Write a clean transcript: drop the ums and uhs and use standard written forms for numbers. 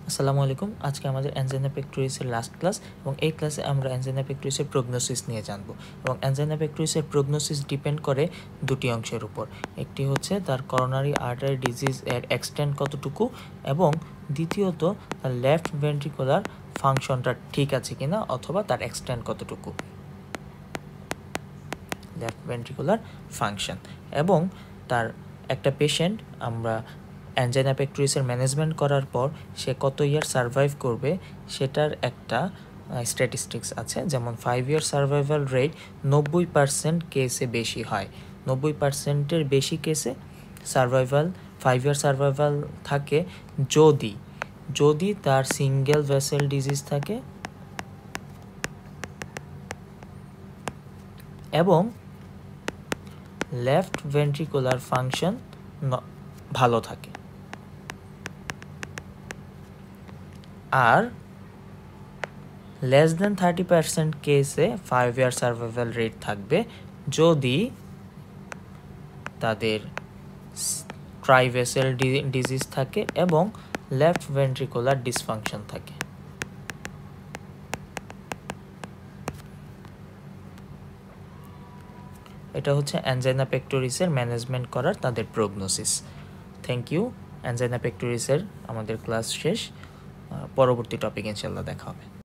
আসসালামু আলাইকুম। আজকে আমাদের অ্যানজাইনা পেক্টোরিসের লাস্ট ক্লাস এবং এই ক্লাসে আমরা অ্যানজাইনা পেক্টোরিসের প্রগনোসিস নিয়ে জানব। এবং অ্যানজাইনা পেক্টোরিসের প্রগনোসিস ডিপেন্ড করে দুটি অংশের উপর। একটি হচ্ছে তার করোনারি আর্টারি ডিজিজ এর এক্সটেন্ট কতটুকু, এবং দ্বিতীয়ত তার লেফট ভেন্ট্রিকুলার ফাংশনটা ঠিক আছে কিনা অথবা তার এক্সটেন্ট কতটুকু, লেফট ভেন্ট্রিকুলার ফাংশন। এবং তার একটা পেশেন্ট আমরা অ্যানজাইনা পেক্টোরিসের ম্যানেজমেন্ট করার পর সে কত ইয়ার সারভাইভ করবে সেটার একটা স্ট্যাটিস্টিক্স আছে। যেমন 5 ইয়ার সারভাইভাল রেট 90% কেসে বেশি হয়। 90%-এর বেশি কেসে সারভাইভাল 5 ইয়ার সারভাইভাল থাকে যদি তার সিঙ্গেল ভেসেল ডিজিজ থাকে এবং লেফট ভেন্ট্রিকুলার ফাংশন ভালো থাকে। আর লেস দেন 30% কেসে 5 ইয়ার সার্ভাইভাল রেট থাকবে যদি তাদের ট্রাইভেসেল ডিজিজ থাকে এবং লেফট ভেন্ট্রিকুলার ডিসফাংশন থাকে। এটা হচ্ছে অ্যানজাইনা পেক্টোরিসের ম্যানেজমেন্ট করার তাদের প্রগনোসিস। Thank you. অ্যানজাইনা পেক্টোরিসের আমাদের ক্লাস শেষ। পরবর্তী টপিক ইনশাল্লাহ দেখা হবে।